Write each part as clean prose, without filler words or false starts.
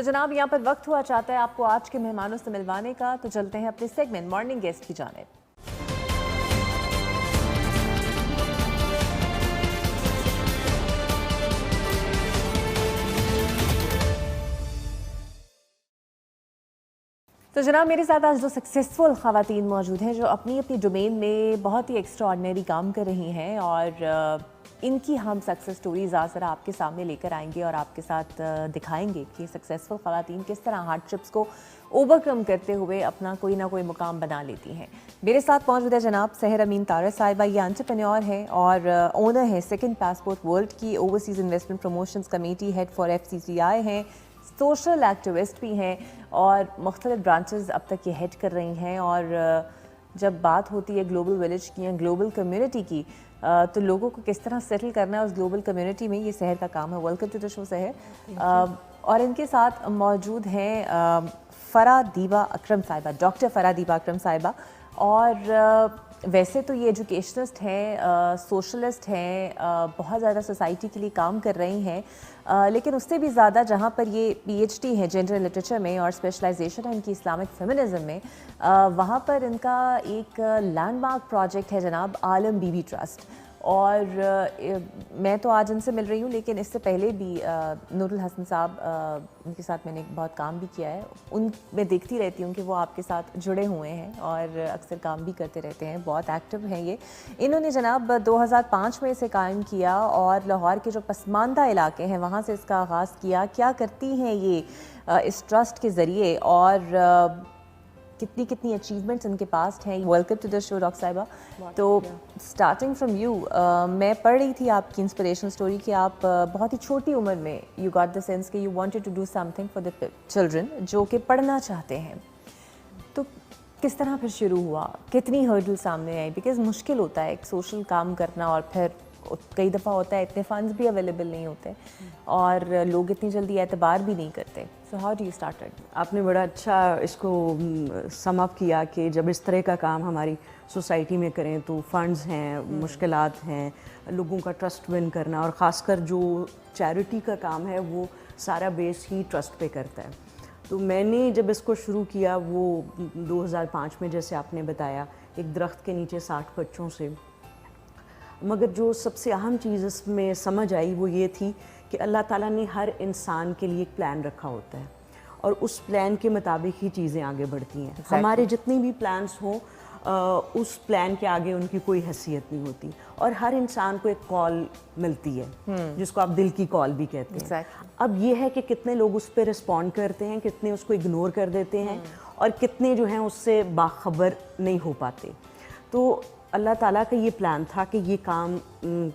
تو جناب یہاں پر وقت ہوا چاہتا ہے آپ کو آج کے مہمانوں سے ملوانے کا، تو چلتے ہیں اپنے سیگمنٹ مارننگ گیسٹ کی جانب۔ تو جناب میرے ساتھ آج دو سکسیسفل خواتین موجود ہیں جو اپنی اپنی ڈومین میں بہت ہی ایکسٹرا آرڈنری کام کر رہی ہیں، اور ان کی ہم سکسیس سٹوریز آج ذرا آپ کے سامنے لے کر آئیں گے اور آپ کے ساتھ دکھائیں گے کہ سکسیسفل خواتین کس طرح ہارڈ شپس کو اوور کم کرتے ہوئے اپنا کوئی نہ کوئی مقام بنا لیتی ہیں۔ میرے ساتھ موجود ہے جناب سحر امین طارق صاحبہ، یہ انٹرپرینیور ہیں اور اونر ہیں سیکنڈ پاسپورٹ ورلڈ کی، overseas investment promotions committee head for FCCI ہیں، سوشل ایکٹیوسٹ بھی ہیں اور مختلف برانچز اب تک یہ ہیڈ کر رہی ہیں۔ اور جب بات ہوتی ہے گلوبل ولیج کی یا گلوبل کمیونٹی کی، تو لوگوں کو کس طرح سیٹل کرنا ہے اس گلوبل کمیونٹی میں، یہ سحر کا کام ہے۔ ویلکم ٹو دی شو سحر۔ اور ان کے ساتھ موجود ہیں فرا دیبا اکرم صاحبہ، ڈاکٹر فرا دیبا اکرم صاحبہ، اور ویسے تو یہ ایجوکیشنسٹ ہیں، سوشلسٹ ہیں، بہت زیادہ سوسائٹی کے لیے کام کر رہی ہیں، لیکن اس سے بھی زیادہ جہاں پر یہ PhD ہے جنڈر لٹریچر میں اور اسپیشلائزیشن ہے ان کی اسلامک فیمنزم میں، وہاں پر ان کا ایک لینڈ مارک پروجیکٹ ہے جناب عالم بی بی ٹرسٹ۔ اور میں تو آج ان سے مل رہی ہوں، لیکن اس سے پہلے بھی نور الحسن صاحب، ان کے ساتھ میں نے بہت کام بھی کیا ہے، ان میں دیکھتی رہتی ہوں کہ وہ آپ کے ساتھ جڑے ہوئے ہیں اور اکثر کام بھی کرتے رہتے ہیں، بہت ایکٹیو ہیں یہ۔ انہوں نے جناب 2005 میں اسے قائم کیا اور لاہور کے جو پسماندہ علاقے ہیں وہاں سے اس کا آغاز کیا۔ کیا کرتی ہیں یہ اس ٹرسٹ کے ذریعے اور کتنی کتنی اچیومنٹس ان کے پاس ہیں۔ Welcome to the show doctor صاحبہ۔ تو اسٹارٹنگ فرام یو، میں پڑھ رہی تھی آپ کی انسپریشنل اسٹوری کہ آپ بہت ہی چھوٹی عمر میں یو گاٹ دا سینس کہ you wanted to do something for the children جو کہ پڑھنا چاہتے ہیں، تو کس طرح پھر شروع ہوا؟ کتنی ہرڈل سامنے آئی؟ بیکاز مشکل ہوتا ہے ایک سوشل کام کرنا، اور پھر کئی دفعہ ہوتا ہے اتنے فنڈز بھی اویلیبل نہیں ہوتے اور لوگ اتنی جلدی اعتبار بھی نہیں کرتے۔ So how do you started? آپ نے بڑا اچھا اس کو سم اپ کیا کہ جب اس طرح کا کام ہماری سوسائٹی میں کریں تو فنڈز ہیں، مشکلات ہیں، لوگوں کا ٹرسٹ ون کرنا، اور خاص کر جو چیریٹی کا کام ہے وہ سارا بیس ہی ٹرسٹ پہ کرتا ہے۔ تو میں نے جب اس کو شروع کیا وہ 2005 میں، جیسے آپ نے بتایا، ایک درخت کے نیچے 60 بچوں سے، مگر جو سب سے اہم چیز اس میں سمجھ آئی وہ یہ تھی کہ اللہ تعالیٰ نے ہر انسان کے لیے ایک پلان رکھا ہوتا ہے اور اس پلان کے مطابق ہی چیزیں آگے بڑھتی ہیں۔ ہمارے جتنے بھی پلانس ہوں اس پلان کے آگے ان کی کوئی حیثیت نہیں ہوتی، اور ہر انسان کو ایک کال ملتی ہے جس کو آپ دل کی کال بھی کہتے ہیں۔ اب یہ ہے کہ کتنے لوگ اس پہ رسپونڈ کرتے ہیں، کتنے اس کو اگنور کر دیتے ہیں، اور کتنے جو ہیں اس سے باخبر نہیں ہو پاتے۔ تو اللہ تعالیٰ کا یہ پلان تھا کہ یہ کام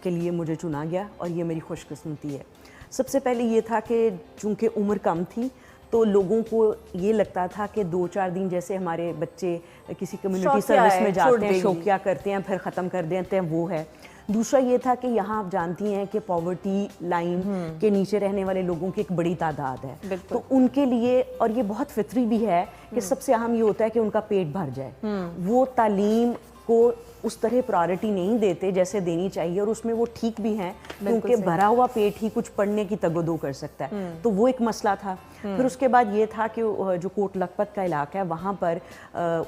کے لیے مجھے چنا گیا، اور یہ میری خوش قسمتی ہے۔ سب سے پہلے یہ تھا کہ چونکہ عمر کم تھی تو لوگوں کو یہ لگتا تھا کہ 2-4 دن جیسے ہمارے بچے کسی کمیونٹی سروس میں جاتے ہیں، شوقیہ کرتے ہیں، پھر ختم کر دیتے ہیں، وہ ہے۔ دوسرا یہ تھا کہ یہاں آپ جانتی ہیں کہ پاورٹی لائن کے نیچے رہنے والے لوگوں کی ایک بڑی تعداد ہے، تو ان کے لیے، اور یہ بہت فطری بھی ہے کہ سب سے اہم یہ ہوتا ہے کہ ان کا پیٹ بھر جائے۔ وہ تعلیم کو اس طرح پرائرٹی نہیں دیتے جیسے دینی چاہیے، اور اس میں وہ ٹھیک بھی ہیں کیونکہ بھرا ہوا پیٹ ہی کچھ پڑھنے کی تگ و دو کر سکتا ہے، تو وہ ایک مسئلہ تھا۔ پھر اس کے بعد یہ تھا کہ جو کوٹ لکھپت کا علاقہ ہے وہاں پر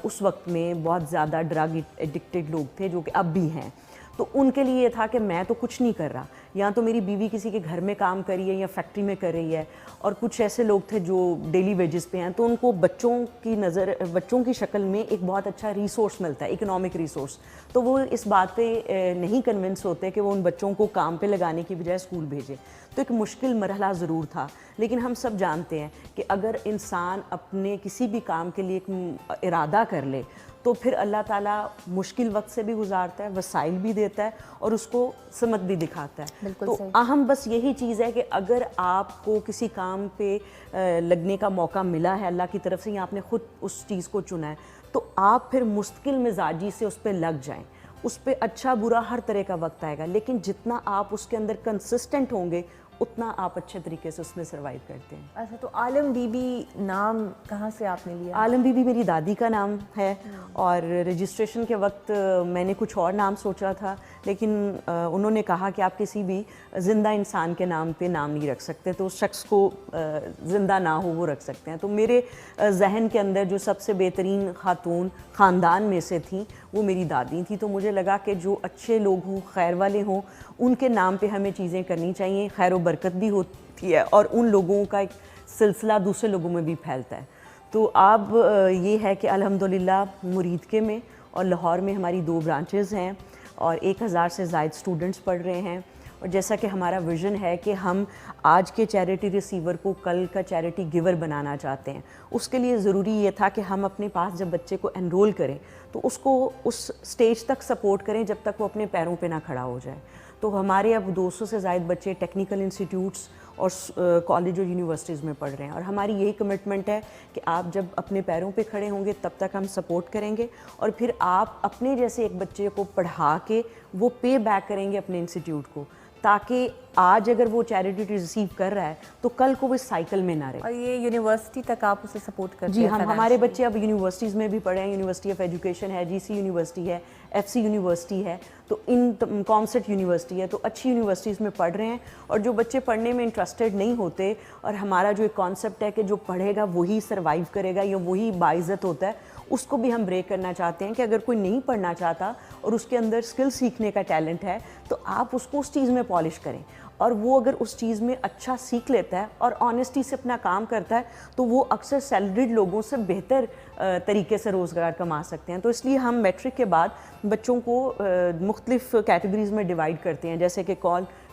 اس وقت میں بہت زیادہ ڈرگ ایڈکٹڈ لوگ تھے جو کہ اب بھی ہیں، تو ان کے لیے یہ تھا کہ میں تو کچھ نہیں کر رہا، یا تو میری بیوی کسی کے گھر میں کام کر رہی ہے یا فیکٹری میں کر رہی ہے، اور کچھ ایسے لوگ تھے جو ڈیلی ویجز پہ ہیں، تو ان کو بچوں کی شکل میں ایک بہت اچھا ریسورس ملتا ہے، اکنامک ریسورس، تو وہ اس بات پہ نہیں کنونس ہوتے کہ وہ ان بچوں کو کام پہ لگانے کی بجائے اسکول بھیجے۔ تو ایک مشکل مرحلہ ضرور تھا، لیکن ہم سب جانتے ہیں کہ اگر انسان اپنے کسی بھی کام کے لیے ایک ارادہ کر لے تو پھر اللہ تعالیٰ مشکل وقت سے بھی گزارتا ہے، وسائل بھی دیتا ہے، اور اس کو سمت بھی دکھاتا ہے۔ تو اہم بس یہی چیز ہے کہ اگر آپ کو کسی کام پہ لگنے کا موقع ملا ہے اللہ کی طرف سے، یا آپ نے خود اس چیز کو چنا ہے، تو آپ پھر مستقل مزاجی سے اس پہ لگ جائیں۔ اس پہ اچھا برا ہر طرح کا وقت آئے گا، لیکن جتنا آپ اس کے اندر کنسسٹنٹ ہوں گے اتنا آپ اچھے طریقے سے اس میں سروائیو کرتے ہیں. اچھا, تو عالم بی بی نام کہاں سے آپ نے لیا؟ عالم بی بی میری دادی کا نام ہے, اور رجسٹریشن کے وقت میں نے کچھ اور نام سوچا تھا, لیکن انہوں نے کہا کہ آپ کسی بھی زندہ انسان کے نام پہ نام نہیں رکھ سکتے, تو اس شخص کو زندہ نہ ہو وہ رکھ سکتے ہیں. تو میرے ذہن کے اندر جو سب سے بہترین خاتون خاندان میں سے تھیں وہ میری دادی تھی, تو مجھے لگا کہ جو اچھے لوگ ہوں, خیر والے ہوں, ان کے نام پہ ہمیں چیزیں کرنی چاہیے, خیر و برکت بھی ہوتی ہے اور ان لوگوں کا ایک سلسلہ دوسرے لوگوں میں بھی پھیلتا ہے. تو اب یہ ہے کہ الحمدللہ مریدکے میں اور لاہور میں ہماری 2 برانچز ہیں اور 1000 سے زائد اسٹوڈنٹس پڑھ رہے ہیں, اور جیسا کہ ہمارا ویژن ہے کہ ہم آج کے چیریٹی ریسیور کو کل کا چیریٹی گیور بنانا چاہتے ہیں. اس کے لیے ضروری یہ تھا کہ ہم اپنے پاس جب بچے کو انرول کریں تو اس کو اس سٹیج تک سپورٹ کریں جب تک وہ اپنے پیروں پہ نہ کھڑا ہو جائے. تو ہمارے اب 200 سے زائد بچے ٹیکنیکل انسٹیٹیوٹس اور کالج اور یونیورسٹیز میں پڑھ رہے ہیں, اور ہماری یہی کمٹمنٹ ہے کہ آپ جب اپنے پیروں پہ کھڑے ہوں گے تب تک ہم سپورٹ کریں گے, اور پھر آپ اپنے جیسے ایک بچے کو پڑھا کے وہ پے بیک کریں گے اپنے انسٹیٹیوٹ کو, تاکہ آج اگر وہ چیریٹی ریسیو کر رہا ہے تو کل کو وہ اس سائیکل میں نہ رہے. اور یہ یونیورسٹی تک آپ اسے سپورٹ کرتے جی, ہیں؟ ہمارے بچے اب یونیورسٹیز میں بھی پڑھے ہیں, یونیورسٹی آف ایجوکیشن ہے, GC یونیورسٹی ہے, FC یونیورسٹی ہے, تو ان کامسٹ یونیورسٹی ہے, تو اچھی یونیورسٹیز میں پڑھ رہے ہیں. اور جو بچے پڑھنے میں انٹرسٹڈ نہیں ہوتے, اور ہمارا جو ایک کانسیپٹ ہے کہ جو پڑھے گا وہی سروائیو کرے گا یا وہی باعزت ہوتا ہے, اس کو بھی ہم بریک کرنا چاہتے ہیں کہ اگر کوئی نہیں پڑھنا چاہتا اور اس کے اندر اسکل سیکھنے کا ٹیلنٹ ہے تو آپ اس کو اس چیز میں پالش کریں, اور وہ اگر اس چیز میں اچھا سیکھ لیتا ہے اور آنیسٹی سے اپنا کام کرتا ہے تو وہ اکثر سیلریڈ لوگوں سے بہتر طریقے سے روزگار کما سکتے ہیں. تو اس لیے ہم میٹرک کے بعد بچوں کو مختلف کیٹیگریز میں ڈیوائڈ کرتے ہیں, جیسے کہ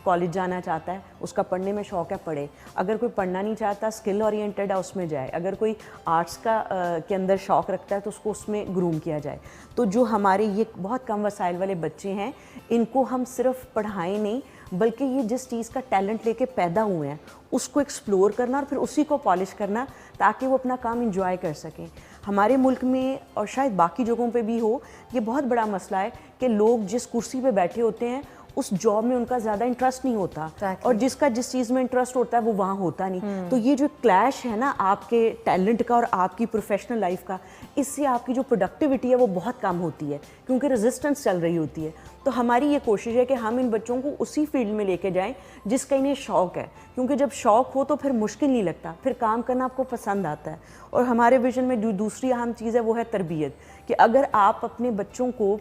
کالج جانا چاہتا ہے, اس کا پڑھنے میں شوق ہے پڑھے, اگر کوئی پڑھنا نہیں چاہتا اسکل اورینٹڈ ہے اس میں جائے, اگر کوئی آرٹس کا کے اندر شوق رکھتا ہے تو اس کو اس میں گروم کیا جائے. تو جو ہمارے یہ بہت کم وسائل والے بچے ہیں ان کو ہم صرف پڑھائیں نہیں بلکہ یہ جس چیز کا ٹیلنٹ لے کے پیدا ہوئے ہیں اس کو ایکسپلور کرنا اور پھر اسی کو پالش کرنا تاکہ وہ اپنا کام انجوائے کر سکیں. ہمارے ملک میں اور شاید باقی جگہوں پہ بھی ہو, یہ بہت بڑا مسئلہ ہے کہ لوگ جس کرسی پہ بیٹھے ہوتے ہیں اس جاب میں ان کا زیادہ انٹرسٹ نہیں ہوتا, اور جس کا جس چیز میں انٹرسٹ ہوتا ہے وہ وہاں ہوتا نہیں. تو یہ جو کلیش ہے نا آپ کے ٹیلنٹ کا اور آپ کی پروفیشنل لائف کا, اس سے آپ کی جو پروڈکٹیوٹی ہے وہ بہت کم ہوتی ہے کیونکہ ریزسٹنس چل رہی ہوتی ہے. تو ہماری یہ کوشش ہے کہ ہم ان بچوں کو اسی فیلڈ میں لے کے جائیں جس کا انہیں شوق ہے, کیونکہ جب شوق ہو تو پھر مشکل نہیں لگتا, پھر کام کرنا آپ کو پسند آتا ہے. اور ہمارے ویژن میں جو دوسری اہم چیز ہے وہ ہے تربیت, کہ اگر آپ اپنے بچوں کو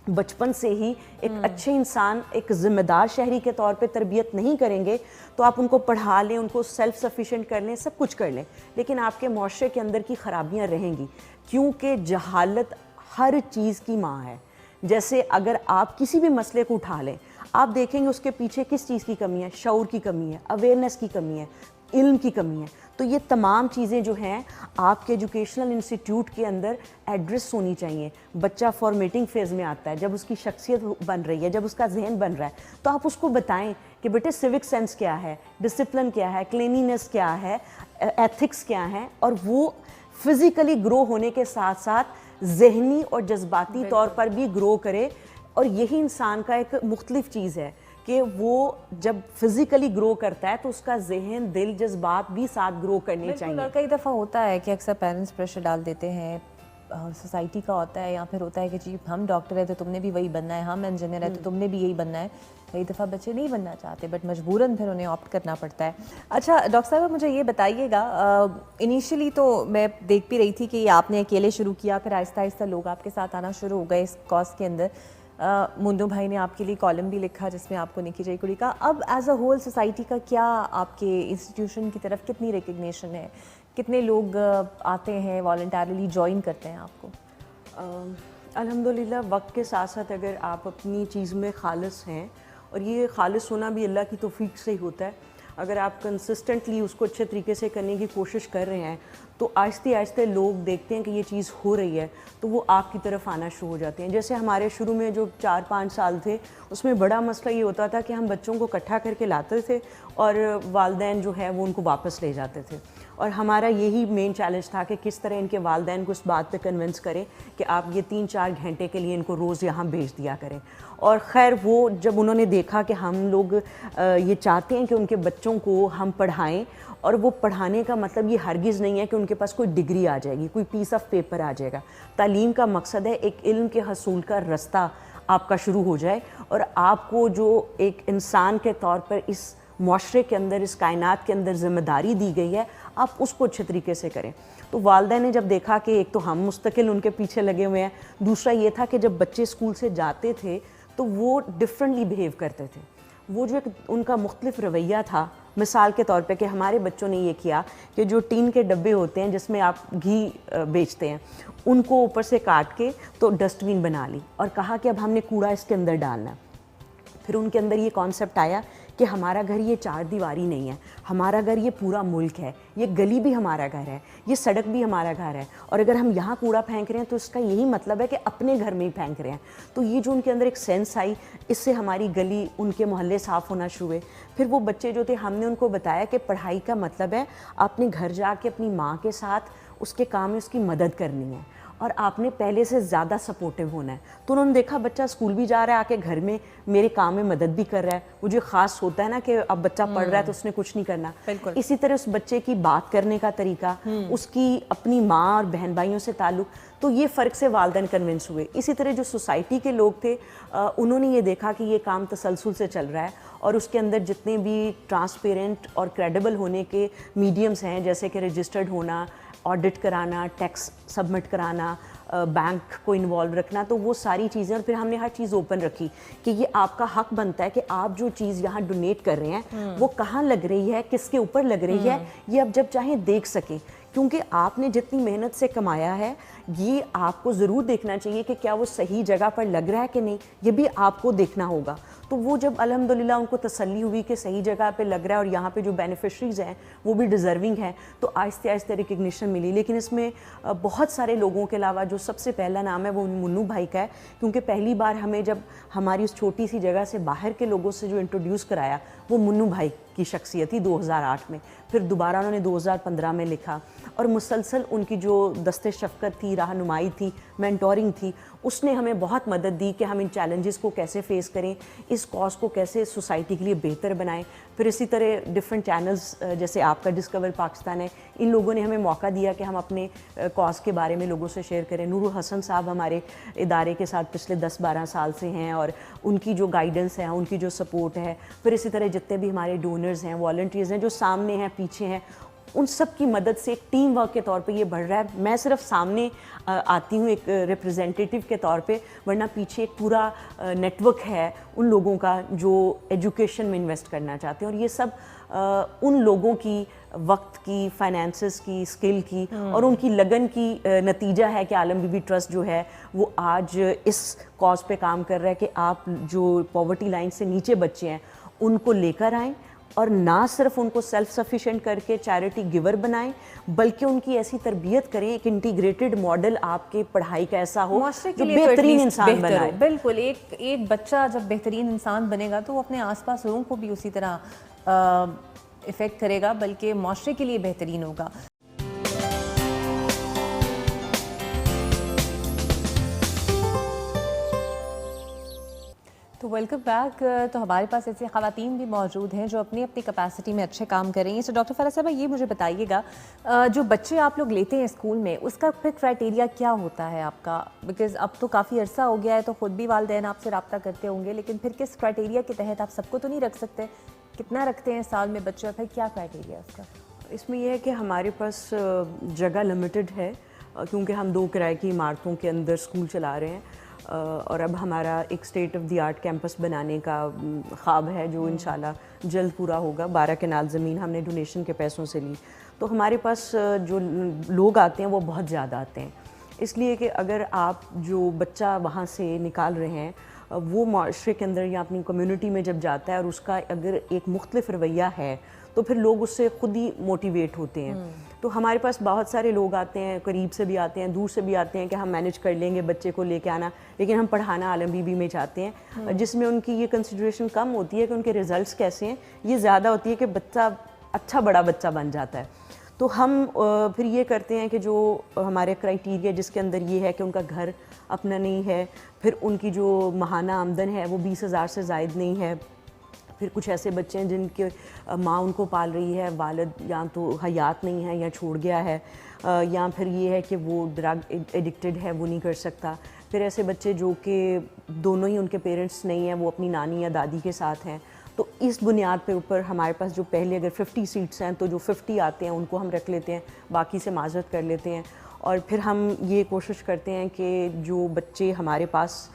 بچپن سے ہی ایک اچھے انسان, ایک ذمہ دار شہری کے طور پہ تربیت نہیں کریں گے تو آپ ان کو پڑھا لیں, ان کو سیلف سفیشینٹ کر لیں, سب کچھ کر لیں, لیکن آپ کے معاشرے کے اندر کی خرابیاں رہیں گی, کیونکہ جہالت ہر چیز کی ماں ہے. جیسے اگر آپ کسی بھی مسئلے کو اٹھا لیں آپ دیکھیں گے اس کے پیچھے کس چیز کی کمی ہے, شعور کی کمی ہے, اویئرنیس کی کمی ہے, علم کی کمی ہے. تو یہ تمام چیزیں جو ہیں آپ کے ایجوکیشنل انسٹیٹیوٹ کے اندر ایڈریس ہونی چاہیے. بچہ فارمیٹنگ فیز میں آتا ہے, جب اس کی شخصیت بن رہی ہے, جب اس کا ذہن بن رہا ہے, تو آپ اس کو بتائیں کہ بیٹے سیوک سینس کیا ہے, ڈسپلن کیا ہے, کلینینس کیا ہے, ایتھکس کیا ہیں, اور وہ فزیکلی گرو ہونے کے ساتھ ساتھ ذہنی اور جذباتی طور پر بھی گرو کرے. اور یہی انسان کا ایک مختلف چیز ہے کہ وہ جب فزیکلی گرو کرتا ہے تو اس کا ذہن, دل, جذبات بھی ساتھ گرو کرنے چاہیے. کئی دفعہ ہوتا ہے کہ اکثر پیرنٹس پریشر ڈال دیتے ہیں, سوسائٹی کا ہوتا ہے یا پھر ہوتا ہے کہ جی ہم ڈاکٹر ہے تو تم نے بھی وہی بننا ہے, ہم انجینئر ہے تو تم نے بھی یہی بننا ہے. کئی دفعہ بچے نہیں بننا چاہتے بٹ مجبوراً پھر انہیں آپٹ کرنا پڑتا ہے. اچھا ڈاکٹر صاحب مجھے یہ بتائیے گا, انیشلی تو میں دیکھ بھی رہی تھی کہ آپ نے اکیلے شروع کیا, پھر آہستہ آہستہ لوگ آپ کے ساتھ آنا شروع ہو گئے اس کاز کے اندر. منڈو بھائی نے آپ کے لیے کالم بھی لکھا جس میں آپ کو نکی جائی کڑی کا. اب ایز اے ہول سوسائٹی کا کیا آپ کے انسٹیٹیوشن کی طرف کتنی ریکگنیشن ہے, کتنے لوگ آتے ہیں والنٹیرلی جوائن کرتے ہیں آپ کو؟ الحمدللہ وقت کے ساتھ ساتھ اگر آپ اپنی چیز میں خالص ہیں, اور یہ خالص ہونا بھی اللہ کی توفیق سے ہی ہوتا ہے, اگر آپ کنسسٹنٹلی اس کو اچھے طریقے سے کرنے کی کوشش کر رہے ہیں تو آہستہ آہستہ لوگ دیکھتے ہیں کہ یہ چیز ہو رہی ہے تو وہ آپ کی طرف آنا شروع ہو جاتے ہیں. جیسے ہمارے شروع میں جو 4-5 سال تھے اس میں بڑا مسئلہ یہ ہوتا تھا کہ ہم بچوں کو اکٹھا کر کے لاتے تھے اور والدین جو ہے وہ ان کو واپس لے جاتے تھے, اور ہمارا یہی مین چیلنج تھا کہ کس طرح ان کے والدین کو اس بات پہ کنونس کریں کہ آپ یہ 3-4 گھنٹے کے لیے ان کو روز یہاں بھیج دیا کریں. اور خیر وہ جب انہوں نے دیکھا کہ ہم لوگ یہ چاہتے ہیں کہ ان کے بچوں کو ہم پڑھائیں, اور وہ پڑھانے کا مطلب یہ ہرگز نہیں ہے کہ ان کے پاس کوئی ڈگری آ جائے گی, کوئی پیس آف پیپر آ جائے گا. تعلیم کا مقصد ہے ایک علم کے حصول کا رستہ آپ کا شروع ہو جائے, اور آپ کو جو ایک انسان کے طور پر اس معاشرے کے اندر, اس کائنات کے اندر ذمہ داری دی گئی ہے, آپ اس کو اچھے طریقے سے کریں. تو والدہ نے جب دیکھا کہ ایک تو ہم مستقل ان کے پیچھے لگے ہوئے ہیں, دوسرا یہ تھا کہ جب بچے اسکول سے جاتے تھے تو وہ ڈفرینٹلی بیہیو کرتے تھے. وہ جو ایک ان کا مختلف رویہ تھا, مثال کے طور پہ کہ ہمارے بچوں نے یہ کیا کہ جو ٹین کے ڈبے ہوتے ہیں جس میں آپ گھی بیچتے ہیں, ان کو اوپر سے کاٹ کے تو ڈسٹ بین بنا لی اور کہا کہ اب ہم نے کوڑا اس کے اندر ڈالنا. پھر ان کے اندر یہ کانسیپٹ آیا کہ ہمارا گھر یہ 4 دیواری نہیں ہے, ہمارا گھر یہ پورا ملک ہے, یہ گلی بھی ہمارا گھر ہے, یہ سڑک بھی ہمارا گھر ہے, اور اگر ہم یہاں کوڑا پھینک رہے ہیں تو اس کا یہی مطلب ہے کہ اپنے گھر میں ہی پھینک رہے ہیں. تو یہ جو ان کے اندر ایک سینس آئی, اس سے ہماری گلی, ان کے محلے صاف ہونا شروع ہوئے. پھر وہ بچے جو تھے, ہم نے ان کو بتایا کہ پڑھائی کا مطلب ہے آپ نے گھر جا کے اپنی ماں کے ساتھ اس کے کام میں اس کی مدد کرنی ہے, اور آپ نے پہلے سے زیادہ سپورٹیو ہونا ہے. تو انہوں نے دیکھا بچہ اسکول بھی جا رہا ہے, آ کے گھر میں میرے کام میں مدد بھی کر رہا ہے. وہ جو خاص ہوتا ہے نا کہ اب بچہ پڑھ رہا ہے تو اس نے کچھ نہیں کرنا. اسی طرح اس بچے کی بات کرنے کا طریقہ, اس کی اپنی ماں اور بہن بھائیوں سے تعلق, تو یہ فرق سے والدین کنونس ہوئے. اسی طرح جو سوسائٹی کے لوگ تھے, انہوں نے یہ دیکھا کہ یہ کام تسلسل سے چل رہا ہے, اور اس کے اندر جتنے بھی ٹرانسپیرنٹ اور کریڈیبل ہونے کے میڈیمز ہیں, جیسے کہ رجسٹرڈ ہونا, آڈٹ کرانا, ٹیکس سبمٹ کرانا, بینک کو انوالو رکھنا, تو وہ ساری چیزیں. اور پھر ہم نے ہر چیز اوپن رکھی کہ یہ آپ کا حق بنتا ہے کہ آپ جو چیز یہاں ڈونیٹ کر رہے ہیں وہ کہاں لگ رہی ہے, کس کے اوپر لگ رہی ہے, یہ آپ جب چاہیں دیکھ سکیں. کیونکہ آپ نے جتنی محنت سے کمایا ہے, یہ آپ کو ضرور دیکھنا چاہیے کہ کیا وہ صحیح جگہ پر لگ رہا ہے کہ نہیں, یہ بھی آپ کو دیکھنا ہوگا. تو وہ جب الحمدللہ ان کو تسلی ہوئی کہ صحیح جگہ پہ لگ رہا ہے اور یہاں پہ جو بینیفیشریز ہیں وہ بھی ڈیزرونگ ہیں, تو آہستہ آہستہ ریکگنیشن ملی. لیکن اس میں بہت سارے لوگوں کے علاوہ جو سب سے پہلا نام ہے وہ منو بھائی کا ہے, کیونکہ پہلی بار ہمیں جب ہماری اس چھوٹی سی جگہ سے باہر کے لوگوں سے جو انٹروڈیوس کرایا وہ منو بھائی کی شخصیت تھی 2008 میں. پھر دوبارہ انہوں نے 2015 میں لکھا, اور مسلسل ان کی جو دست شفقت تھی, رہنمائی تھی, مینٹورنگ تھی, اس نے ہمیں بہت مدد دی کہ ہم ان چیلنجز کو کیسے فیس کریں, اس کاز کو کیسے سوسائٹی کے لیے بہتر بنائیں. پھر اسی طرح ڈفرینٹ چینلز جیسے آپ کا ڈسکور پاکستان ہے, ان لوگوں نے ہمیں موقع دیا کہ ہم اپنے کاز کے بارے میں لوگوں سے شیئر کریں. نور الحسن صاحب ہمارے ادارے کے ساتھ پچھلے 10-12 سال سے ہیں, اور ان کی جو گائیڈنس ہے, ان کی جو سپورٹ ہے, پھر اسی طرح جتنے بھی ہمارے ڈونرز ہیں, والنٹیئرز ہیں جو سامنے ہیں, پیچھے ہیں, ان سب کی مدد سے ایک ٹیم ورک کے طور پہ یہ بڑھ رہا ہے. میں صرف سامنے آتی ہوں ایک ریپرزینٹیٹیو کے طور پہ, ورنہ پیچھے ایک پورا نیٹ ورک ہے ان لوگوں کا جو ایجوکیشن میں انویسٹ کرنا چاہتے ہیں. اور یہ سب ان لوگوں کی وقت کی, فائنینسز کی, اسکل کی اور ان کی لگن کی نتیجہ ہے کہ عالم بی بی ٹرسٹ جو ہے وہ آج اس کاز پہ کام کر رہا ہے کہ آپ جو پاورٹی لائن سے نیچے بچے ہیں ان کو لے کر آئیں, اور نہ صرف ان کو سیلف سفیشینٹ کر کے چیریٹی گیور بنائیں, بلکہ ان کی ایسی تربیت کریں, ایک انٹیگریٹڈ ماڈل آپ کے پڑھائی کا ایسا ہو جو بہترین انسان بنائے. بالکل, ایک بچہ جب بہترین انسان بنے گا تو وہ اپنے آس پاس لوگوں کو بھی اسی طرح افیکٹ کرے گا, بلکہ معاشرے کے لیے بہترین ہوگا. تو ویلکم بیک. تو ہمارے پاس ایسے خواتین بھی موجود ہیں جو اپنی اپنی کیپیسٹی میں اچھے کام کر رہی ہیں. تو ڈاکٹر فرح صاحبہ یہ مجھے بتائیے گا, جو بچے آپ لوگ لیتے ہیں اسکول میں, اس کا پھر کرائٹیریا کیا ہوتا ہے آپ کا؟ بیکاز اب تو کافی عرصہ ہو گیا ہے تو خود بھی والدین آپ سے رابطہ کرتے ہوں گے, لیکن پھر کس کرائٹیریا کے تحت؟ آپ سب کو تو نہیں رکھ سکتے, کتنا رکھتے ہیں سال میں بچے, اور پھر کیا کرائٹیریا ہے اس کا؟ اس میں یہ ہے کہ ہمارے پاس جگہ لمیٹڈ ہے, کیونکہ ہم 2 کرائے کی عمارتوں کے اندر اسکول چلا رہے ہیں, اور اب ہمارا ایک state of the art campus بنانے کا خواب ہے جو انشاءاللہ جلد پورا ہوگا. 12 کنال زمین ہم نے ڈونیشن کے پیسوں سے لی. تو ہمارے پاس جو لوگ آتے ہیں وہ بہت زیادہ آتے ہیں, اس لیے کہ اگر آپ جو بچہ وہاں سے نکال رہے ہیں وہ معاشرے کے اندر یا اپنی کمیونٹی میں جب جاتا ہے اور اس کا اگر ایک مختلف رویہ ہے تو پھر لوگ اس سے خود ہی موٹیویٹ ہوتے ہیں. تو ہمارے پاس بہت سارے لوگ آتے ہیں, قریب سے بھی آتے ہیں, دور سے بھی آتے ہیں کہ ہم مینیج کر لیں گے بچے کو لے کے آنا, لیکن ہم پڑھانا عالم بی بی میں چاہتے ہیں, جس میں ان کی یہ کنسیڈریشن کم ہوتی ہے کہ ان کے ریزلٹس کیسے ہیں, یہ زیادہ ہوتی ہے کہ بچہ اچھا بڑا بچہ بن جاتا ہے. تو ہم پھر یہ کرتے ہیں کہ جو ہمارے کرائٹیریا جس کے اندر یہ ہے کہ ان کا گھر اپنا نہیں ہے, پھر ان کی جو ماہانہ آمدن ہے وہ 20,000 سے زائد نہیں ہے, پھر کچھ ایسے بچے ہیں جن کے ماں ان کو پال رہی ہے, والد یا تو حیات نہیں ہے یا چھوڑ گیا ہے, یا پھر یہ ہے کہ وہ ڈرگ ایڈکٹڈ ہے, وہ نہیں کر سکتا, پھر ایسے بچے جو کہ دونوں ہی ان کے پیرنٹس نہیں ہیں, وہ اپنی نانی یا دادی کے ساتھ ہیں. تو اس بنیاد پہ اوپر ہمارے پاس جو پہلے اگر 50 سیٹس ہیں تو جو 50 آتے ہیں ان کو ہم رکھ لیتے ہیں, باقی سے معذرت کر لیتے ہیں. اور پھر ہم یہ کوشش کرتے ہیں کہ جو بچے ہمارے پاس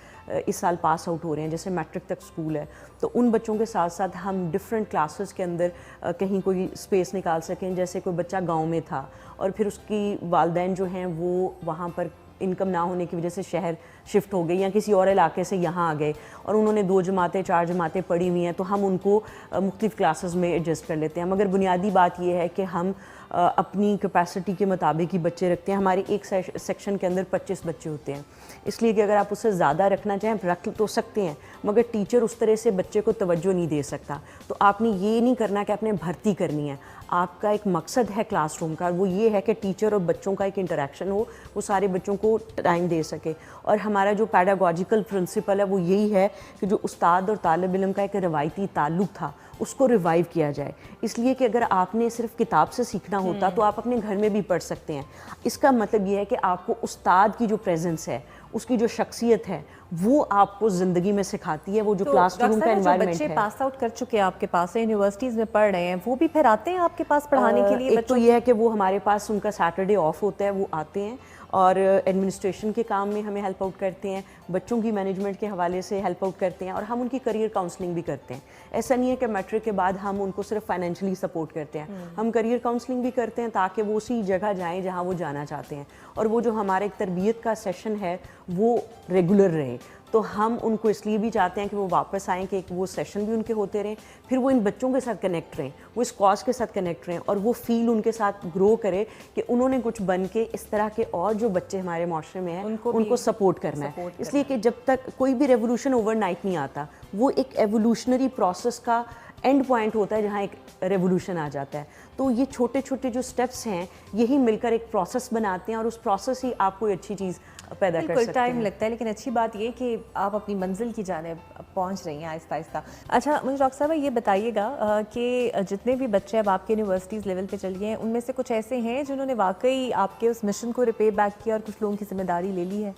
اس سال پاس آؤٹ ہو رہے ہیں, جیسے میٹرک تک اسکول ہے, تو ان بچوں کے ساتھ ساتھ ہم ڈفرینٹ کلاسز کے اندر کہیں کوئی اسپیس نکال سکیں. جیسے کوئی بچہ گاؤں میں تھا اور پھر اس کی والدین جو ہیں وہ وہاں پر انکم نہ ہونے کی وجہ سے شہر شفٹ ہو گئی یا کسی اور علاقے سے یہاں آ گئے, اور انہوں نے 2 جماعتیں 4 جماعتیں پڑھی ہوئی ہیں, تو ہم ان کو مختلف کلاسز میں ایڈجسٹ کر لیتے ہیں. مگر بنیادی بات یہ ہے کہ ہم اپنی کیپیسٹی کے مطابق ہی بچے رکھتے ہیں. ہمارے ایک سیکشن کے اندر 25 بچے ہوتے ہیں, اس لیے کہ اگر آپ اس سے زیادہ رکھنا چاہیں رکھ تو سکتے ہیں, مگر ٹیچر اس طرح سے بچے کو توجہ نہیں دے سکتا. تو آپ نے یہ نہیں کرنا کہ آپ نے بھرتی کرنی ہے, آپ کا ایک مقصد ہے کلاس روم کا, وہ یہ ہے کہ ٹیچر اور بچوں کا ایک انٹریکشن ہو, وہ سارے بچوں کو ٹائم دے سکے. اور ہمارا جو پیڈاگوجیکل پرنسپل ہے وہ یہی ہے کہ جو استاد اور طالب علم کا ایک روایتی تعلق تھا اس کو ریوائیو کیا جائے. اس لیے کہ اگر آپ نے صرف کتاب سے سیکھنا ہوتا تو آپ اپنے گھر میں بھی پڑھ سکتے ہیں. اس کا مطلب یہ ہے کہ آپ کو استاد کی جو پریزنس ہے, اس کی جو شخصیت ہے, وہ آپ کو زندگی میں سکھاتی ہے. وہ جو کلاس روم کا انوائرمنٹ ہے, بچے پاس آؤٹ کر چکے ہیں آپ کے پاس سے, یونیورسٹیز میں پڑھ رہے ہیں, وہ بھی پھر آتے ہیں آپ کے پاس پڑھانے کے لیے؟ ایک تو یہ ہے کہ وہ ہمارے پاس ان کا سیٹرڈے آف ہوتا ہے, وہ آتے ہیں اور ایڈمنسٹریشن کے کام میں ہمیں ہیلپ آؤٹ کرتے ہیں, بچوں کی مینجمنٹ کے حوالے سے ہیلپ آؤٹ کرتے ہیں, اور ہم ان کی کریئر کاؤنسلنگ بھی کرتے ہیں. ایسا نہیں ہے کہ میٹرک کے بعد ہم ان کو صرف فائنینشلی سپورٹ کرتے ہیں, ہم کریئر کاؤنسلنگ بھی کرتے ہیں تاکہ وہ اسی جگہ جائیں جہاں وہ جانا چاہتے ہیں. اور وہ جو ہمارا ایک تربیت کا سیشن ہے وہ ریگولر رہے, تو ہم ان کو اس لیے بھی چاہتے ہیں کہ وہ واپس آئیں کہ وہ سیشن بھی ان کے ہوتے رہیں, پھر وہ ان بچوں کے ساتھ کنیکٹ رہیں, وہ اس کاز کے ساتھ کنیکٹ رہیں, اور وہ فیل ان کے ساتھ گرو کرے کہ انہوں نے کچھ بن کے اس طرح کے اور جو بچے ہمارے معاشرے میں ہیں ان کو سپورٹ کرنا ہے. اس لیے کہ جب تک کوئی بھی ریولوشن اوور نائٹ نہیں آتا, وہ ایک ایوولوشنری پروسیس کا اینڈ پوائنٹ ہوتا ہے جہاں ایک ریولوشن آ جاتا ہے. تو یہ چھوٹے چھوٹے جو سٹیپس ہیں یہی مل کر ایک پروسیس بناتے ہیں, اور اس پروسیس ہی آپ کوئی اچھی چیز پیدا کر سکتے ہیں. ٹائم لگتا ہے, لیکن اچھی بات یہ کہ آپ اپنی منزل کی جانب پہنچ رہی ہیں آہستہ آہستہ. اچھا مجھے ڈاکٹر صاحبہ یہ بتائیے گا کہ جتنے بھی بچے اب آپ کے یونیورسٹیز لیول پہ چلیے ہیں, ان میں سے کچھ ایسے ہیں جنہوں نے واقعی آپ کے اس مشن کو ریپے بیک کیا اور کچھ لوگوں کی ذمہ داری لے لی ہے؟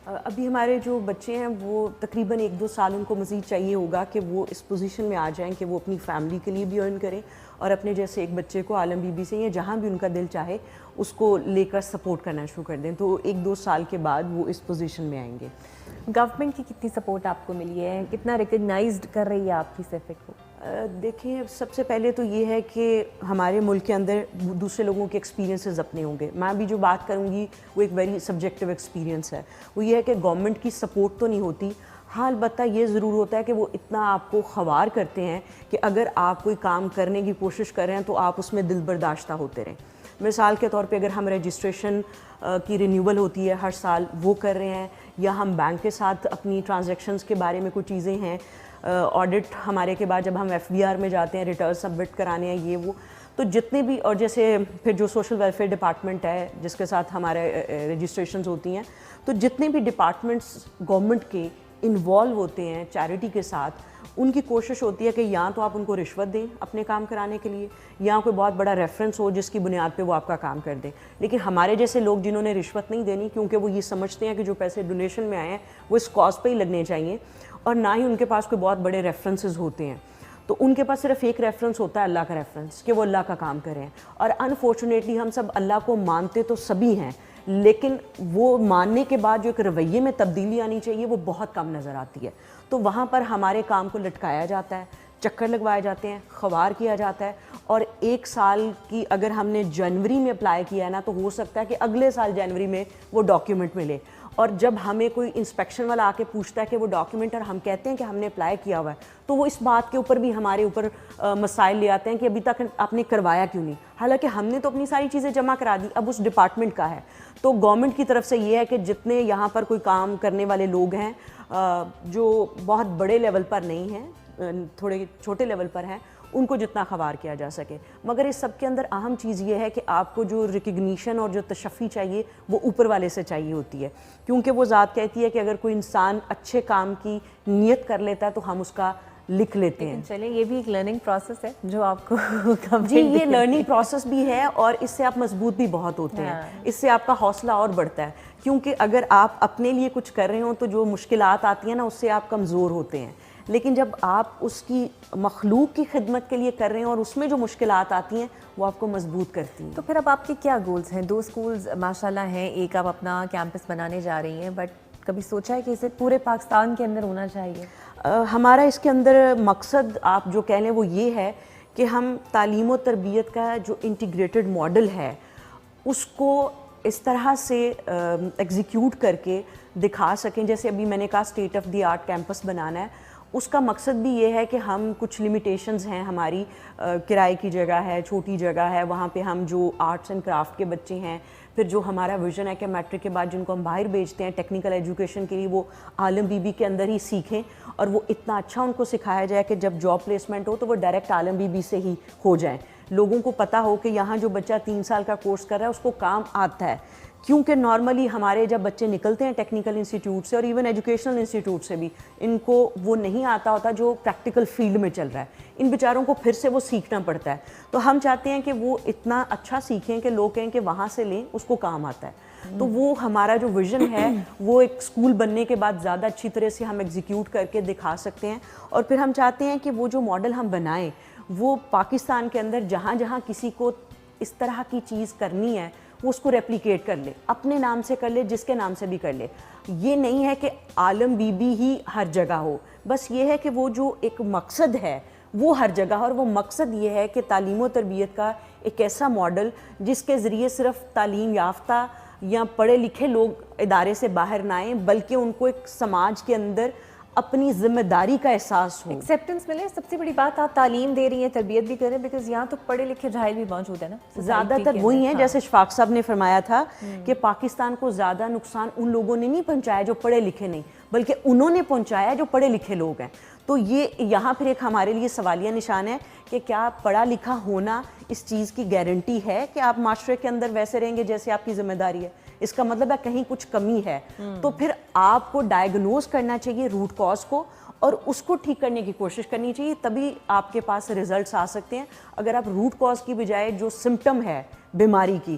ابھی ہمارے جو بچے ہیں وہ تقریباً 1-2 سال ان کو مزید چاہیے ہوگا کہ وہ اس پوزیشن میں آ جائیں کہ وہ اپنی فیملی کے لیے بھی ارن کریں, اور اپنے جیسے ایک بچے کو عالم بی بی سے یا جہاں بھی ان کا دل چاہے اس کو لے کر سپورٹ کرنا شروع کر دیں. تو 1-2 سال کے بعد وہ اس پوزیشن میں آئیں گے. گورنمنٹ کی کتنی سپورٹ آپ کو ملی ہے, کتنا ریکگنائزڈ کر رہی ہے آپ کی سیفک کو؟ دیکھیں, سب سے پہلے تو یہ ہے کہ ہمارے ملک کے اندر دوسرے لوگوں کے ایکسپیرینسز اپنے ہوں گے. میں بھی جو بات کروں گی وہ ایک ویری سبجیکٹیو ایکسپیرینس ہے. وہ یہ ہے کہ گورنمنٹ کی سپورٹ تو نہیں ہوتی, ہاں البتہ یہ ضرور ہوتا ہے کہ وہ اتنا آپ کو خوار کرتے ہیں کہ اگر آپ کوئی کام کرنے کی کوشش کر رہے ہیں تو آپ اس میں دل برداشتہ ہوتے رہیں. مثال کے طور پہ اگر ہم رجسٹریشن کی رینیول ہوتی ہے ہر سال وہ کر رہے ہیں, یا ہم بینک کے ساتھ اپنی ٹرانزیکشنز کے بارے میں کچھ چیزیں ہیں, آڈٹ ہمارے کے بعد جب ہم FBR میں جاتے ہیں ریٹرن سبمٹ کرانے ہیں یہ وہ, تو جتنے بھی, اور جیسے پھر جو سوشل ویلفیئر ڈپارٹمنٹ ہے جس کے ساتھ ہمارے رجسٹریشنز ہوتی ہیں, تو جتنے بھی ڈپارٹمنٹس گورنمنٹ کے انوالو ہوتے ہیں چیریٹی کے ساتھ, ان کی کوشش ہوتی ہے کہ یا تو آپ ان کو رشوت دیں اپنے کام کرانے کے لیے, یا کوئی بہت بڑا ریفرنس ہو جس کی بنیاد پہ وہ آپ کا کام کر دیں. لیکن ہمارے جیسے لوگ جنہوں نے رشوت نہیں دینی, کیونکہ وہ یہ سمجھتے ہیں کہ جو پیسے ڈونیشن میں آئے ہیں وہ اس کاز پہ ہی لگنے چاہیے, اور نہ ہی ان کے پاس کوئی بہت بڑے ریفرنسز ہوتے ہیں, تو ان کے پاس صرف ایک ریفرنس ہوتا ہے اللہ کا ریفرنس, کہ وہ اللہ کا کام کریں. اور انفارچونیٹلی ہم سب اللہ کو مانتے تو سبھی ہیں, لیکن وہ ماننے کے بعد جو ایک رویے میں تبدیلی آنی چاہیے وہ بہت کم نظر آتی ہے. تو وہاں پر ہمارے کام کو لٹکایا جاتا ہے, چکر لگوائے جاتے ہیں, خوار کیا جاتا ہے, اور 1 سال کی اگر ہم نے جنوری میں اپلائی کیا ہے نا, تو ہو سکتا ہے کہ اگلے سال جنوری میں وہ ڈاکیومنٹ ملے. اور جب ہمیں کوئی انسپیکشن والا آ کے پوچھتا ہے کہ وہ ڈاکیومنٹ, اور ہم کہتے ہیں کہ ہم نے اپلائی کیا ہوا ہے, تو وہ اس بات کے اوپر بھی ہمارے اوپر مسائل لے آتے ہیں کہ ابھی تک آپ نے کروایا کیوں نہیں, حالانکہ ہم نے تو اپنی ساری چیزیں جمع کرا دی, اب اس ڈپارٹمنٹ کا ہے. تو گورنمنٹ کی طرف سے یہ ہے کہ جتنے یہاں پر کوئی کام کرنے والے لوگ ہیں جو بہت بڑے لیول پر نہیں ہیں, تھوڑے چھوٹے لیول پر ہیں, ان کو جتنا خوار کیا جا سکے. مگر اس سب کے اندر اہم چیز یہ ہے کہ آپ کو جو ریکگنیشن اور جو تشفی چاہیے وہ اوپر والے سے چاہیے ہوتی ہے, کیونکہ وہ ذات کہتی ہے کہ اگر کوئی انسان اچھے کام کی نیت کر لیتا ہے تو ہم اس کا لکھ لیتے ہیں. چلیں یہ بھی ایک لرننگ پروسیس ہے جو آپ کو جی یہ لرننگ پروسیس بھی ہے, اور اس سے آپ مضبوط بھی بہت ہوتے ہیں, اس سے آپ کا حوصلہ اور بڑھتا ہے, کیونکہ اگر آپ اپنے لیے کچھ کر رہے ہوں تو جو مشکلات آتی ہیں نا اس سے آپ کمزور ہوتے ہیں, لیکن جب آپ اس کی مخلوق کی خدمت کے لیے کر رہے ہیں اور اس میں جو مشکلات آتی ہیں وہ آپ کو مضبوط کرتی ہیں. تو پھر اب آپ کے کیا گولز ہیں؟ 2 سکولز ماشاءاللہ ہیں, ایک آپ اپنا کیمپس بنانے جا رہی ہیں, بٹ کبھی سوچا ہے کہ اسے پورے پاکستان کے اندر ہونا چاہیے؟ ہمارا اس کے اندر مقصد آپ جو کہہ لیں وہ یہ ہے کہ ہم تعلیم و تربیت کا جو انٹیگریٹڈ ماڈل ہے اس کو اس طرح سے ایگزیکیوٹ کر کے دکھا سکیں. جیسے ابھی میں نے کہا state of the art campus بنانا ہے, اس کا مقصد بھی یہ ہے کہ ہم کچھ لمیٹیشنز ہیں, ہماری کرائے کی جگہ ہے, چھوٹی جگہ ہے, وہاں پہ ہم جو آرٹس اینڈ کرافٹ کے بچے ہیں, پھر جو ہمارا ویژن ہے کہ میٹرک کے بعد جن کو ہم باہر بھیجتے ہیں ٹیکنیکل ایجوکیشن کے لیے, وہ عالم بی بی کے اندر ہی سیکھیں اور وہ اتنا اچھا ان کو سکھایا جائے کہ جب جاب پلیسمنٹ ہو تو وہ ڈائریکٹ عالم بی بی سے ہی ہو جائیں. لوگوں کو پتہ ہو کہ یہاں جو بچہ 3 سال کا کورس کر رہا ہے اس کو کام آتا ہے, کیونکہ نارملی ہمارے جب بچے نکلتے ہیں ٹیکنیکل انسٹیٹیوٹ سے اور ایون ایجوکیشنل انسٹیٹیوٹ سے بھی, ان کو وہ نہیں آتا ہوتا جو پریکٹیکل فیلڈ میں چل رہا ہے, ان بیچاروں کو پھر سے وہ سیکھنا پڑتا ہے. تو ہم چاہتے ہیں کہ وہ اتنا اچھا سیکھیں کہ لوگ کہیں کہ وہاں سے لیں اس کو کام آتا ہے. تو وہ ہمارا جو ویژن ہے وہ ایک اسکول بننے کے بعد زیادہ اچھی طرح سے ہم ایگزیکیوٹ کر کے دکھا سکتے ہیں. اور پھر ہم چاہتے ہیں کہ وہ جو ماڈل ہم بنائیں وہ پاکستان کے اندر جہاں جہاں کسی کو اس طرح کی چیز کرنی ہے وہ اس کو ریپلیکیٹ کر لے, اپنے نام سے کر لے, جس کے نام سے بھی کر لے. یہ نہیں ہے کہ عالم بی بی ہی ہر جگہ ہو, بس یہ ہے کہ وہ جو ایک مقصد ہے وہ ہر جگہ, اور وہ مقصد یہ ہے کہ تعلیم و تربیت کا ایک ایسا ماڈل جس کے ذریعے صرف تعلیم یافتہ یا پڑھے لکھے لوگ ادارے سے باہر نہ آئیں, بلکہ ان کو ایک سماج کے اندر اپنی ذمہ داری کا احساس ہو, ایکسیپٹنس ملے. سب سے بڑی بات آپ تعلیم دے رہی ہیں, تربیت بھی کر رہے ہیں, بیکاز یہاں تو پڑھے لکھے جاہل بھی موجود ہیں نا, زیادہ تر وہی ہیں. جیسے شفاق صاحب نے فرمایا تھا کہ پاکستان کو زیادہ نقصان ان لوگوں نے نہیں پہنچایا جو پڑھے لکھے نہیں, بلکہ انہوں نے پہنچایا جو پڑھے لکھے لوگ ہیں. تو یہ یہاں پھر ایک ہمارے لیے سوالیہ نشان ہے کہ کیا پڑھا لکھا ہونا اس چیز کی گارنٹی ہے کہ آپ معاشرے کے اندر ویسے رہیں گے جیسے آپ کی ذمہ داری ہے؟ اس کا مطلب ہے کہیں کچھ کمی ہے. تو پھر آپ کو ڈائیگنوز کرنا چاہیے روٹ کاز کو, اور اس کو ٹھیک کرنے کی کوشش کرنی چاہیے, تبھی آپ کے پاس ریزلٹس آ سکتے ہیں. اگر آپ روٹ کاز کی بجائے جو سمٹم ہے بیماری کی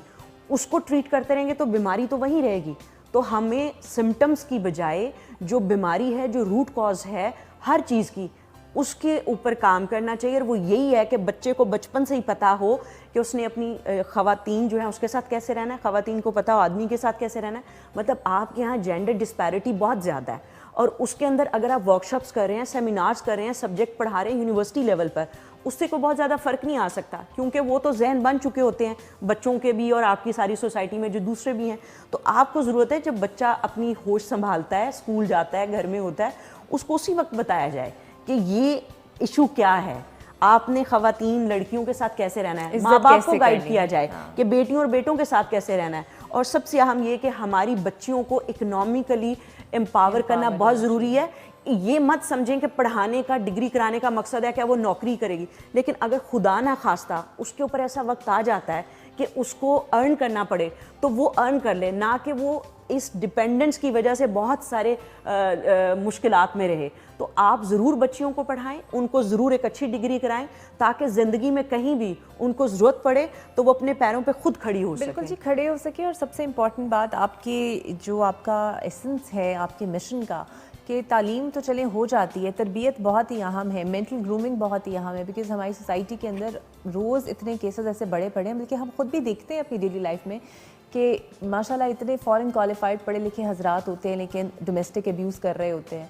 اس کو ٹریٹ کرتے رہیں گے تو بیماری تو وہیں رہے گی. تو ہمیں سمٹمز کی بجائے جو بیماری ہے, جو روٹ کاز ہے ہر چیز کی, اس کے اوپر کام کرنا چاہیے. اور وہ یہی ہے کہ بچے کو بچپن سے ہی پتہ ہو کہ اس نے اپنی خواتین جو ہیں اس کے ساتھ کیسے رہنا ہے, خواتین کو پتہ ہو آدمی کے ساتھ کیسے رہنا ہے. مطلب آپ کے یہاں جینڈر ڈسپیرٹی بہت زیادہ ہے, اور اس کے اندر اگر آپ ورکشاپس کر رہے ہیں, سیمینارز کر رہے ہیں, سبجیکٹ پڑھا رہے ہیں یونیورسٹی لیول پر, اس سے کوئی بہت زیادہ فرق نہیں آ سکتا, کیونکہ وہ تو ذہن بن چکے ہوتے ہیں بچوں کے بھی اور آپ کی ساری سوسائٹی میں جو دوسرے بھی ہیں. تو آپ کو ضرورت ہے جب بچہ اپنی ہوش سنبھالتا ہے, اسکول جاتا ہے, گھر میں ہوتا ہے, اس کو اسی وقت بتایا جائے کہ یہ ایشو کیا ہے, آپ نے خواتین لڑکیوں کے ساتھ کیسے رہنا ہے, ماں باپ کو گائیڈ کیا جائے کہ بیٹیوں اور بیٹوں کے ساتھ کیسے رہنا ہے. اور سب سے اہم یہ کہ ہماری بچیوں کو اکنامکلی امپاور کرنا بہت ضروری ہے. یہ مت سمجھیں کہ پڑھانے کا, ڈگری کرانے کا مقصد ہے کہ وہ نوکری کرے گی, لیکن اگر خدا نہ خواستہ اس کے اوپر ایسا وقت آ جاتا ہے کہ اس کو ارن کرنا پڑے تو وہ ارن کر لے, نہ کہ وہ اس ڈپینڈنس کی وجہ سے بہت سارے مشکلات میں رہے. تو آپ ضرور بچیوں کو پڑھائیں, ان کو ضرور ایک اچھی ڈگری کرائیں, تاکہ زندگی میں کہیں بھی ان کو ضرورت پڑے تو وہ اپنے پیروں پہ خود کھڑی ہو سکیں. بالکل جی, کھڑے ہو سکے. اور سب سے امپورٹنٹ بات آپ کی جو آپ کا ایسنس ہے آپ کے مشن کا, کہ تعلیم تو چلیں ہو جاتی ہے, تربیت بہت ہی اہم ہے, مینٹل گرومنگ بہت ہی اہم ہے, بیکاز ہماری سوسائٹی کے اندر روز اتنے کیسز ایسے بڑے پڑے ہیں, بلکہ ہم خود بھی دیکھتے ہیں اپنی ڈیلی لائف میں کہ ماشاءاللہ اتنے فارن کوالیفائڈ پڑھے لکھے حضرات ہوتے ہیں لیکن ڈومیسٹک ابیوز کر رہے ہوتے ہیں,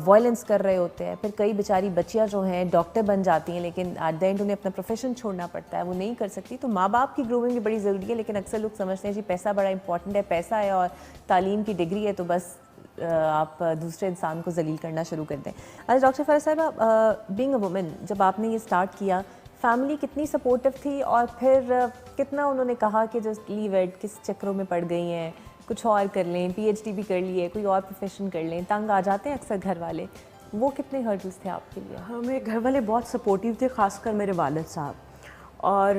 وائلنس کر رہے ہوتے ہیں. پھر کئی بیچاری بچیاں جو ہیں ڈاکٹر بن جاتی ہیں, لیکن ایٹ دا اینڈ انہیں اپنا پروفیشن چھوڑنا پڑتا ہے, وہ نہیں کر سکتی. تو ماں باپ کی گرومنگ بھی بڑی ضروری ہے, لیکن اکثر لوگ سمجھتے ہیں جی پیسہ بڑا امپورٹنٹ ہے, پیسہ ہے اور تعلیم کی ڈگری ہے تو بس آپ دوسرے انسان کو ذلیل کرنا شروع کر دیں. اچھا ڈاکٹر فارغ صاحبہ, بینگ اے وومن, جب آپ نے یہ اسٹارٹ کیا, فیملی کتنی سپورٹیو تھی, اور پھر کتنا انہوں نے کہا کہ جسٹ لیو اٹ, کس چکروں میں پڑ گئی ہیں, کچھ اور کر لیں, پی ایچ ڈی بھی کر لیے, کوئی اور پروفیشن کر لیں, تنگ آ جاتے ہیں اکثر گھر والے, وہ کتنے ہرڈلس تھے آپ کے لیے؟ ہاں، میرے گھر والے بہت سپورٹیو تھے، خاص کر میرے والد صاحب، اور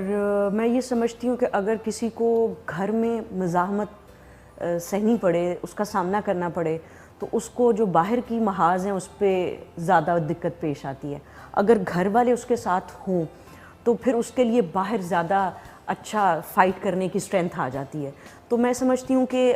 میں یہ سمجھتی ہوں کہ اگر کسی کو گھر میں مزاحمت سہنی پڑے، اس کا سامنا کرنا پڑے، تو اس کو جو باہر کی محاذ ہیں اس پہ زیادہ دقت پیش آتی ہے. اگر گھر والے اس کے ساتھ ہوں تو پھر اس کے لیے باہر زیادہ اچھا فائٹ کرنے کی اسٹرینتھ آ جاتی ہے. تو میں سمجھتی ہوں کہ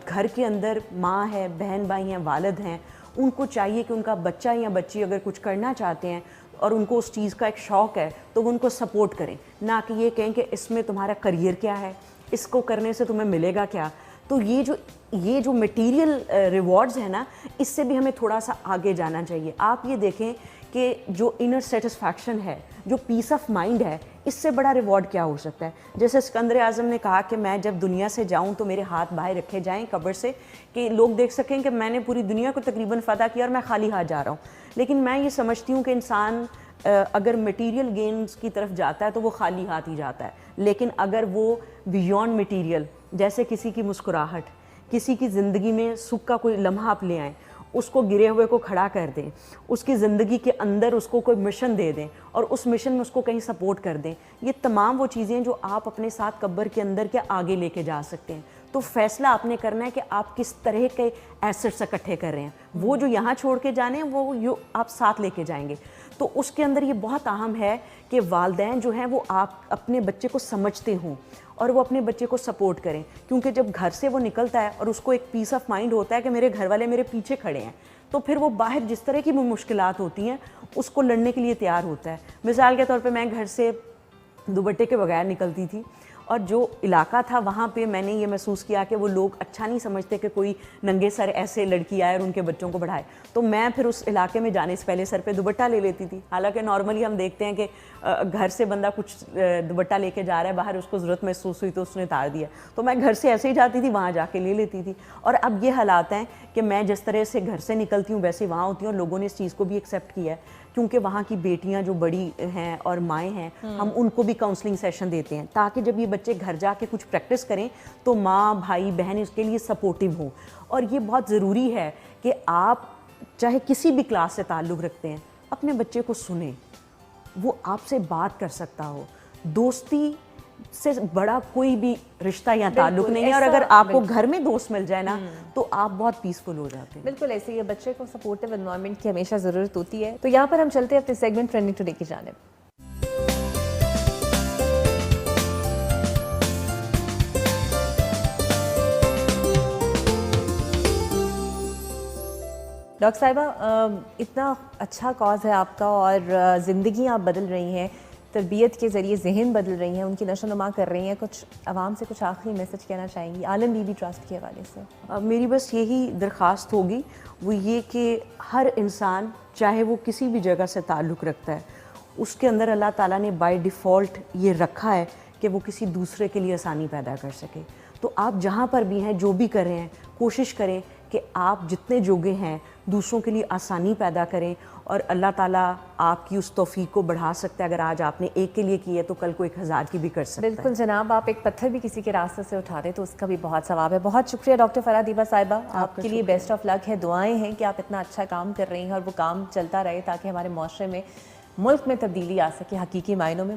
گھر کے اندر ماں ہے، بہن بھائی ہیں، والد ہیں، ان کو چاہیے کہ ان کا بچہ یا بچی اگر کچھ کرنا چاہتے ہیں اور ان کو اس چیز کا ایک شوق ہے تو وہ ان کو سپورٹ کریں، نہ کہ یہ کہیں کہ اس میں تمہارا کریئر کیا ہے، اس کو کرنے سے تمہیں ملے گا کیا. تو یہ جو میٹیریل ریوارڈز ہیں نا، اس سے بھی ہمیں تھوڑا سا آگے جانا چاہیے. آپ یہ دیکھیں کہ جو انر سیٹسفیکشن ہے، جو پیس آف مائنڈ ہے، اس سے بڑا ریوارڈ کیا ہو سکتا ہے. جیسے اسکندر اعظم نے کہا کہ میں جب دنیا سے جاؤں تو میرے ہاتھ باہر رکھے جائیں قبر سے، کہ لوگ دیکھ سکیں کہ میں نے پوری دنیا کو تقریباً فتح کیا اور میں خالی ہاتھ جا رہا ہوں. لیکن میں یہ سمجھتی ہوں کہ انسان اگر میٹیریل گینز کی طرف جاتا ہے تو وہ خالی ہاتھ ہی جاتا ہے، لیکن اگر وہ بیونڈ میٹیریل، جیسے کسی کی مسکراہٹ، کسی کی زندگی میں سکھ کا کوئی لمحہ آپ لے آئیں، اس کو گرے ہوئے کو کھڑا کر دیں، اس کی زندگی کے اندر اس کو کوئی مشن دے دیں اور اس مشن میں اس کو کہیں سپورٹ کر دیں، یہ تمام وہ چیزیں جو آپ اپنے ساتھ قبر کے اندر کے آگے لے کے جا سکتے ہیں. تو فیصلہ آپ نے کرنا ہے کہ آپ کس طرح کے ایسٹس اکٹھے کر رہے ہیں. وہ جو یہاں چھوڑ کے جانے ہیں وہ آپ ساتھ لے کے جائیں گے. تو اس کے اندر یہ بہت اہم ہے کہ والدین جو ہیں وہ آپ اپنے بچے کو سمجھتے ہوں اور وہ اپنے بچے کو سپورٹ کریں، کیونکہ جب گھر سے وہ نکلتا ہے اور اس کو ایک پیس آف مائنڈ ہوتا ہے کہ میرے گھر والے میرے پیچھے کھڑے ہیں، تو پھر وہ باہر جس طرح کی مشکلات ہوتی ہیں اس کو لڑنے کے لیے تیار ہوتا ہے. مثال کے طور پہ میں گھر سے دوپٹے کے بغیر نکلتی تھی، اور جو علاقہ تھا وہاں پہ میں نے یہ محسوس کیا کہ وہ لوگ اچھا نہیں سمجھتے کہ کوئی ننگے سر ایسے لڑکی آئے اور ان کے بچوں کو بڑھائے. تو میں پھر اس علاقے میں جانے سے پہلے سر پہ دوپٹہ لے لیتی تھی. حالانکہ نارملی ہم دیکھتے ہیں کہ گھر سے بندہ کچھ دوپٹہ لے کے جا رہا ہے باہر، اس کو ضرورت محسوس ہوئی تو اس نے اتار دیا. تو میں گھر سے ایسے ہی جاتی تھی، وہاں جا کے لے لیتی تھی. اور اب یہ حالات ہیں کہ میں جس طرح سے گھر سے نکلتی ہوں ویسے وہاں ہوتی ہوں، اور لوگوں نے اس چیز کو بھی ایکسیپٹ کیا ہے، کیونکہ وہاں کی بیٹیاں جو بڑی ہیں اور مائیں ہیں، ہم ان کو بھی کاؤنسلنگ سیشن دیتے ہیں تاکہ جب یہ بچے گھر جا کے کچھ پریکٹس کریں تو ماں، بھائی، بہن اس کے لیے سپورٹیو ہوں. اور یہ بہت ضروری ہے کہ آپ چاہے کسی بھی کلاس سے تعلق رکھتے ہیں، اپنے بچے کو سنیں، وہ آپ سے بات کر سکتا ہو. دوستی سے بڑا کوئی بھی رشتہ یا تعلق نہیں ہے، اور اگر آپ کو گھر میں دوست مل جائے نا تو آپ بہت پیسفل ہو جاتے ہیں. بالکل ایسے ہی ہے، بچے کو سپورٹیو انوائرمنٹ کی ہمیشہ ضرورت ہوتی ہے. تو یہاں پر ہم چلتے ہیں اپنے سیگمنٹ ٹرینڈنگ ٹوڈے کی جانب. ڈاکٹر صاحبہ، اتنا اچھا کاز ہے آپ کا اور زندگیاں آپ بدل رہی ہیں، تربیت کے ذریعے ذہن بدل رہی ہیں، ان کی نشو و نما کر رہی ہیں. کچھ عوام سے کچھ آخری میسج کہنا چاہیں گی عالم بی بی ٹرسٹ کے حوالے سے؟ میری بس یہی درخواست ہوگی، وہ یہ کہ ہر انسان چاہے وہ کسی بھی جگہ سے تعلق رکھتا ہے، اس کے اندر اللہ تعالیٰ نے بائی ڈیفالٹ یہ رکھا ہے کہ وہ کسی دوسرے کے لیے آسانی پیدا کر سکے. تو آپ جہاں پر بھی ہیں، جو بھی کر رہے ہیں، کوشش کریں کہ آپ جتنے جوگے ہیں دوسروں کے لیے آسانی پیدا کریں، اور اللہ تعالیٰ آپ کی اس توفیق کو بڑھا سکتا ہے. اگر آج آپ نے ایک کے لیے کی ہے تو کل کو 1000 کی بھی کر سکتا ہے. بالکل جناب، آپ ایک پتھر بھی کسی کے راستے سے اٹھا دیں تو اس کا بھی بہت ثواب ہے. بہت شکریہ ڈاکٹر فرحہ دیبا صاحبہ، آپ کے لیے بیسٹ آف لک ہے. دعائیں ہیں کہ آپ اتنا اچھا کام کر رہی ہیں اور وہ کام چلتا رہے تاکہ ہمارے معاشرے میں، ملک میں تبدیلی آ سکے حقیقی معنوں میں.